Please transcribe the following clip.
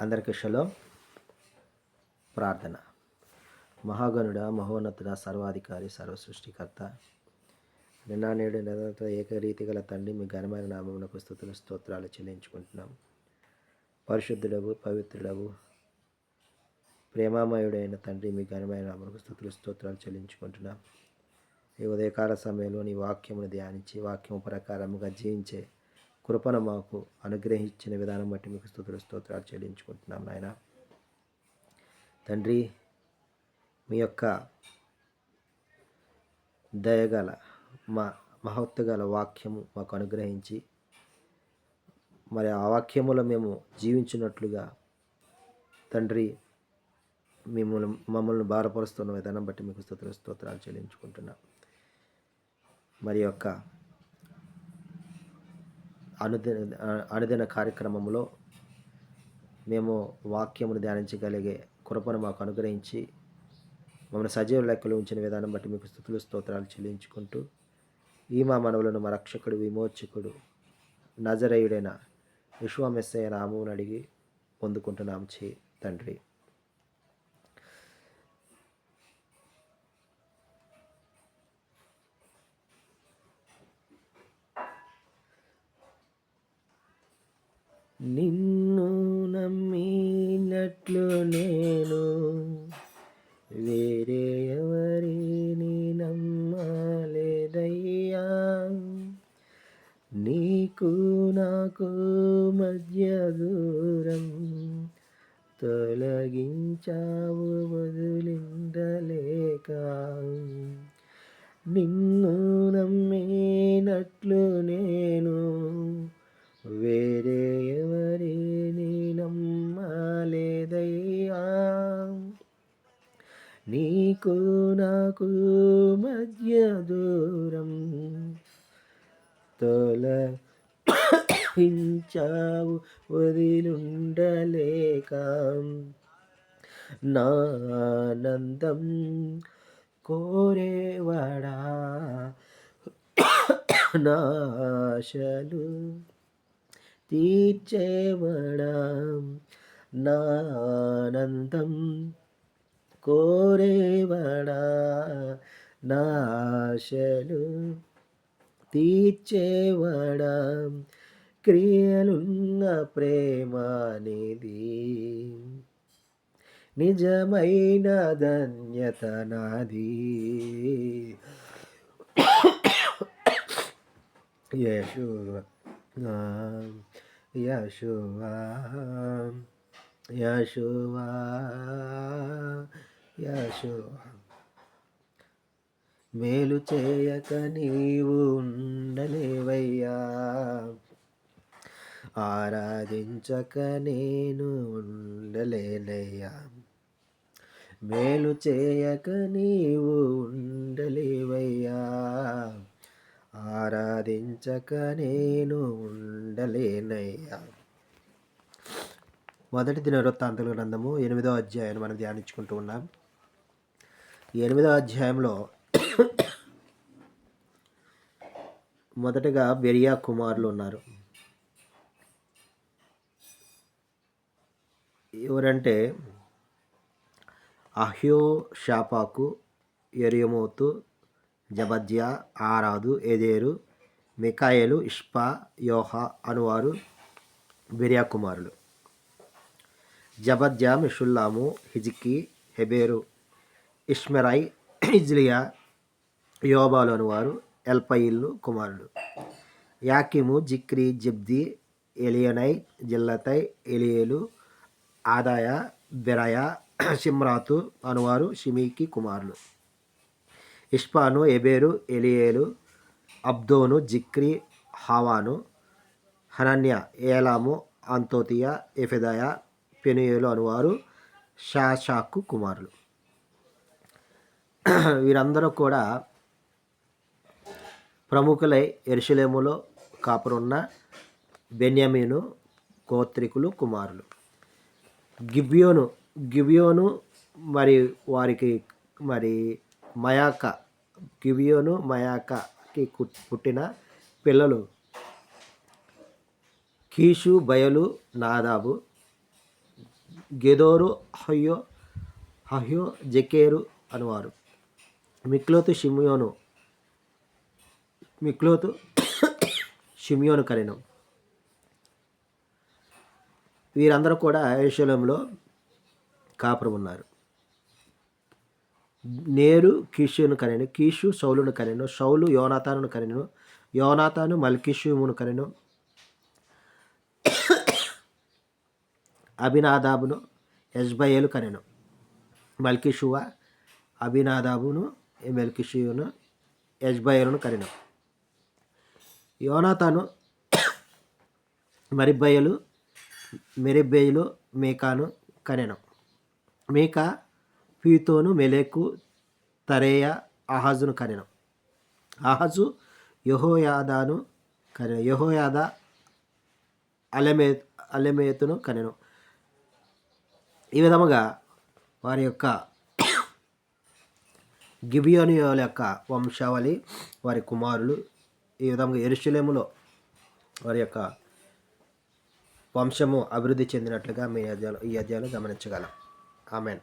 అందరికీ షలోం. ప్రార్థన. మహాగణుడ, మహోన్నతుడ, సర్వాధికారి, సర్వసృష్టికర్త, నిన్న నేడు నిరంతర ఏకరీతి గల తండ్రి, మీ ఘనమైన నామమునకు స్తుతులు స్తోత్రాలు చెల్లించుకుంటున్నాం. పరిశుద్ధుడవు, పవిత్రుడవు, ప్రేమామయుడైన తండ్రి, మీ ఘనమైన నామమునకు స్తుతులు స్తోత్రాలు చెల్లించుకుంటున్నాం. ఈ ఉదయకాల సమయంలో నీ వాక్యమును ధ్యానించి వాక్యము ప్రకారముగా జీవించే కృపను మాకు అనుగ్రహించిన విధానం బట్టి మీకు స్తుతులు స్తోత్రాలు చెల్లించుకుంటున్నాం. నాయన తండ్రి, మీ యొక్క దయగల మహత్తుగల వాక్యము మాకు అనుగ్రహించి మరి ఆ వాక్యములో మేము జీవించినట్లుగా తండ్రి మమ్మల్ని భారపరుస్తున్న విధానం బట్టి మీకు స్తుతులు స్తోత్రాలు చెల్లించుకుంటున్నాం. మరి యొక్క అనుదిన కార్యక్రమంలో మేము వాక్యమును ధ్యానించగలిగే కృపను మాకు అనుగ్రహించి మమ్మల్ని సజీవ లెక్కలు ఉంచిన విధానం బట్టి మీకు స్తుతులు స్తోత్రాలు చెల్లించుకుంటూ ఈ మా మనవులను మా రక్షకుడు, విమోచకుడు, నజరేయుడైన యేషువా మెస్సీయ నామమున అడిగి పొందుకుంటున్నాం తండ్రి. నిన్ను నమ్మినట్లు నేను వేరే ఎవరిని నమ్మలేదయ్యా. నీకు నాకు మధ్య దూరం తొలగించావు వదిలిందలేక. నిన్ను నమ్మినట్లు నేను వేరే ఎవరిని నమ్మలేదయ్యా. నీకు నాకు మధ్య దూరం తొలగించావు వదిలుండలేక. నా ఆనందం కోరేవాడా, నా ఆశలు తీర్చేవాడా, నా ఆనందం కోరేవాడా, నా ఆశలు తీర్చేవాడా, క్రియలున్న ప్రేమానిది, నిజమైన ధన్యత నాది. యేషువా, యేషువా, యేషువా, యేషువా. మేలు చేయక నీవు ఉండలేవయ్యా, ఆరాధించక నేను ఉండలేనయ్యా. మేలు చేయక నీవు ఉండలేవయ్యా, ఆరాధించక నేను ఉండలేనయ్యా. మొదటి దినవృత్తాంతాల గ్రంథము 8వ అధ్యాయాన్ని మనం ధ్యానించుకుంటూ ఉన్నాం. 8వ అధ్యాయంలో మొదటగా బెరియా కుమారులు ఉన్నారు. ఎవరంటే అహ్యో, షాపాకు, యెరిమోతు, జబద్యా, ఆరాదు, ఎదేరు, మికాయేలు, ఇష్పా, యోహా అనువారు బెరియా కుమారులు. జబద్యా, మెషుల్లాము, హిజ్కి, హెబెరు, ఇష్మెరై, ఇజ్లియా, యోబాలు అనువారు ఎల్పయిలు కుమారుడు. యాకిము, జిక్రి, జిబ్ది, ఎలియనై, జిల్లతై, ఎలియేలు, ఆదాయ, బెరయ, షిమ్రాతు అనువారు షిమీకి కుమారులు. ఇష్పాను, ఎబేరు, ఎలియేలు, అబ్దోను, జిక్రి, హావాను, హనన్య, ఏలాము, అంతోతియ, ఎఫెదయ, పెనుయేలు అనువారు షాషాకు కుమారులు. వీరందరూ కూడా ప్రముఖులై యెరూషలేములో కాపురున్న బెన్యామీను గోత్రికులు కుమారులు. గిబియోను మరి వారికి మరి మయాక, గిబియోను మయాకకి పుట్టిన పిల్లలు కీషు, బయలు, నాదాబు. గెదోరు, హహ్యో, జెకేరు అనువారు. మిక్లోతు షిమియోను కనెను. వీరందరూ కూడా యెరూషలేములో కాపురం ఉన్నారు. నేరు కీషును కనెను. కీషు సౌలును కనెను. సౌలు యోనాతానును కనెను. యోనాతాను మల్కీషూమును కనెను. అబినాదాబును ఎజ్బయేలు కనెను. మల్కీషువ అబినాదాబును మెల్కీషును ఎజ్బయేలును కనెను. యోనాతాను మెరిబ్బయేలు మీకాను కనెను. మీకా పీతోను, మెలెకు, తరేయ, ఆహాజును కనెను. ఆహాజు యెహోయాదాను కనెను. యెహోయాదా అలెమేతును కనెను. ఈ విధముగా వారి యొక్క గిబియోనీయుల యొక్క వంశావళి, వారి కుమారులు ఈ విధంగా యెరూషలేములో వారి యొక్క వంశము అభివృద్ధి చెందినట్లుగా ఈ అధ్యాయంలో గమనించగలం. ఆమేన్.